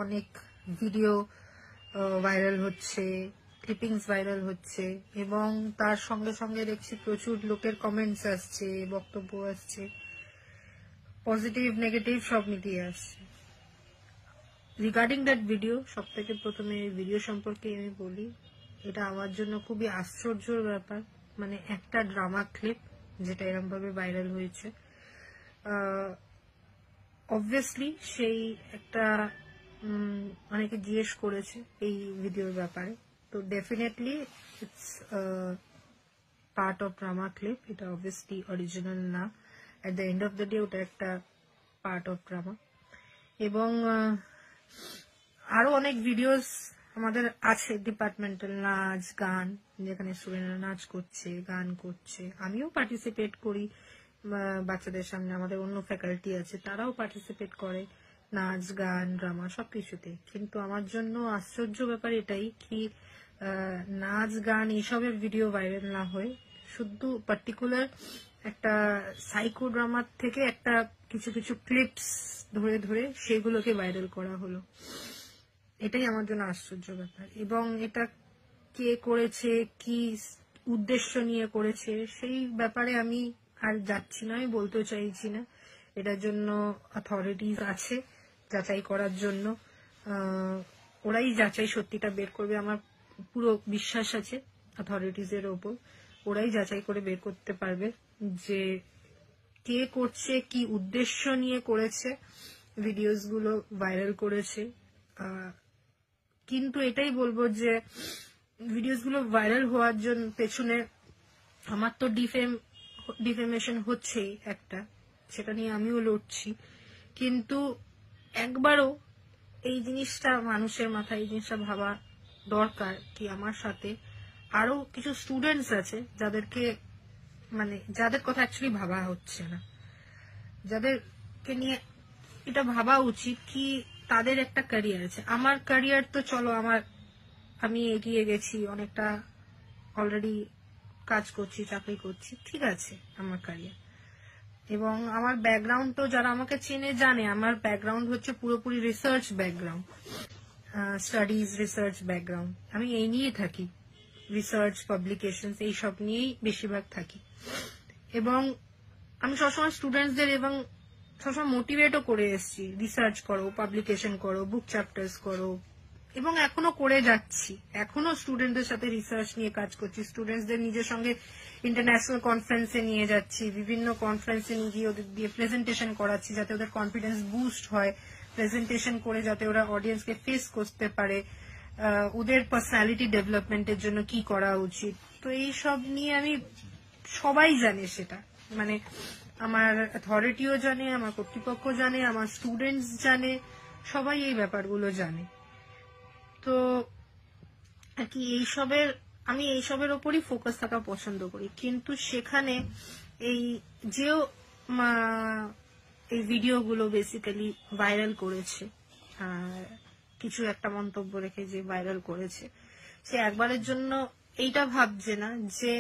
অনেক video viral হচ্ছে, clippings viral হচ্ছে, এবং তার সঙ্গে সঙ্গে দেখছি প্রচুর লোকের কমেন্টস আসছে, বক্তব্য আসছে, পজিটিভ নেগেটিভ সব মিলিয়ে আসছে। রিগার্ডিং দ্যাট ভিডিও, সব থেকে প্রথমে ভিডিও সম্পর্কে আমি বলি, এটা আমার জন্য খুবই আশ্চর্যের ব্যাপার। মানে একটা ড্রামা ক্লিপ যেটা এরকম ভাবে ভাইরাল হয়েছে, অবভিয়াসলি সেই একটা অনেকে জিজ্ঞেস করেছে এই ভিডিওর ব্যাপারে, তো definitely it's part of drama clip, এটা অবভিয়াসলি অরিজিনাল না। At the end of the day ওটা একটা পার্ট অফ ড্রামা। এবং আরো অনেক ভিডিওস আমাদের আছে, ডিপার্টমেন্টাল নাচ গান, যেখানে স্টুডেন্টরা নাচ করছে, গান করছে, আমিও পার্টিসিপেট করি বাচ্চাদের সামনে, আমাদের অন্য ফ্যাকাল্টি আছে তারাও পার্টিসিপেট করে নাচ গান ড্রামা সবকিছুতে। কিন্তু আমার জন্য আশ্চর্য ব্যাপার এটাই কি নাচ গান এইসবের ভিডিও ভাইরাল না হয়ে শুধু পার্টিকুলার একটা সাইকো ড্রামার থেকে একটা কিছু কিছু ক্লিপস ধরে ধরে সেগুলোকে ভাইরাল করা হলো। এটাই আমার জন্য আশ্চর্য ব্যাপার। এবং এটা কে করেছে, কি উদ্দেশ্য নিয়ে করেছে, সেই ব্যাপারে আমি আর যাচ্ছি না, আমি বলতে চাইছি না। এটার জন্য অথরিটিজ আছে যাচাই করার জন্য, ওরাই যাচাই সত্যিটা বের করবে। আমার পুরো বিশ্বাস আছে অথরিটিজের ওপর, ওরাই যাচাই করে বের করতে পারবে যে কে করছে, কি উদ্দেশ্য নিয়ে করেছে, ভিডিওস গুলো ভাইরাল করেছে। কিন্তু এটাই বলবো যে ভিডিওস গুলো ভাইরাল হওয়ার জন্য পেছনে আমার তো ডিফেমেশন হচ্ছেই একটা, সেটা নিয়ে আমিও লড়ছি। কিন্তু একবারও এই জিনিসটা মানুষের মাথায় এই জিনিসটা ভাবা দরকার কি আমার সাথে আরো কিছু স্টুডেন্টস আছে যাদেরকে মানে যাদের কথা অ্যাকচুয়ালি ভাবা হচ্ছে না, যাদেরকে নিয়ে এটা ভাবা উচিত কি তাদের একটা ক্যারিয়ার আছে। আমার ক্যারিয়ার তো চলো আমি এগিয়ে গেছি অনেকটা, অলরেডি কাজ করছি, চাকরি করছি, ঠিক আছে আমার ক্যারিয়ার। এবং আমার ব্যাকগ্রাউন্ড তো যারা আমাকে চেনে জানে, আমার ব্যাকগ্রাউন্ড হচ্ছে পুরোপুরি research background, studies research background. আমি এই নিয়েই থাকি, রিসার্চ পাবলিকেশন এইসব নিয়েই বেশিরভাগ থাকি। এবং আমি সবসময় স্টুডেন্টসদের এবং সবসময় মোটিভেটও করে এসেছি, রিসার্চ করো, পাবলিকেশন করো, বুক চ্যাপ্টার্স করো, এবং এখনো করে যাচ্ছি। এখনো স্টুডেন্টদের সাথে রিসার্চ নিয়ে কাজ করছি, স্টুডেন্টসদের নিজের সঙ্গে ইন্টারন্যাশনাল কনফারেন্সে নিয়ে যাচ্ছি, বিভিন্ন কনফারেন্সে নিয়ে গিয়ে ওদের দিয়ে প্রেজেন্টেশন করাচ্ছি যাতে ওদের কনফিডেন্স বুস্ট হয়, প্রেজেন্টেশন করে যাতে ওরা অডিয়েন্সকে ফেস করতে পারে, ওদের পার্সোনালিটি ডেভেলপমেন্টের জন্য কি করা উচিত। তো এই সব নিয়ে আমি, সবাই জানে সেটা, মানে আমার অথরিটিও জানে, আমার কর্তৃপক্ষ জানে, আমার স্টুডেন্টস জানে, সবাই এই ব্যাপারগুলো জানে। তো আর কি আমি এইসবের ওপরই ফোকাস থাকা পছন্দ করি। কিন্তু সেখানে এই ভিডিওগুলো বেসিক্যালি ভাইরাল করেছে, কিছু একটা মন্তব্য রেখে যে ভাইরাল করেছে, সে একবারের জন্য এইটা ভাবছে না যে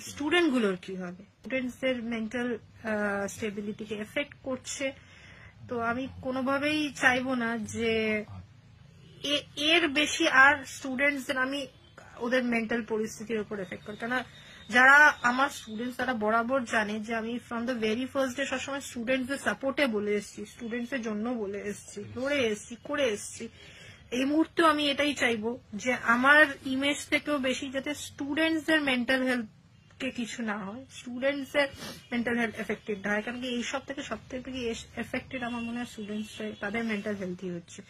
স্টুডেন্ট গুলোর কি হবে, স্টুডেন্টসদের মেন্টাল স্টেবিলিটিকে এফেক্ট করছে। তো আমি কোনোভাবেই চাইবো না যে এর বেশি আর স্টুডেন্টসদের আমি ওদের মেন্টাল পরিস্থিতির উপর এফেক্ট করি। কেন যারা আমার স্টুডেন্টস তারা বরাবর জানে যে আমি from the very first day সবসময় স্টুডেন্টসদের সাপোর্টে বলে এসেছি, স্টুডেন্টসের জন্য বলে এসেছি, লড়ে এসেছি, করে এসেছি। এই মুহূর্তেও আমি এটাই চাইবো যে আমার ইমেজ থেকেও বেশি যাতে স্টুডেন্টসদের মেন্টাল হেলথ কে কিছু না হয়, স্টুডেন্টসদের মেন্টাল হেলথ এফেক্টেড না হয়। কারণ কি এইসব থেকে সব থেকে এফেক্টেড আমার মনে হয় স্টুডেন্টস, তাদের মেন্টাল হেলথই হচ্ছে।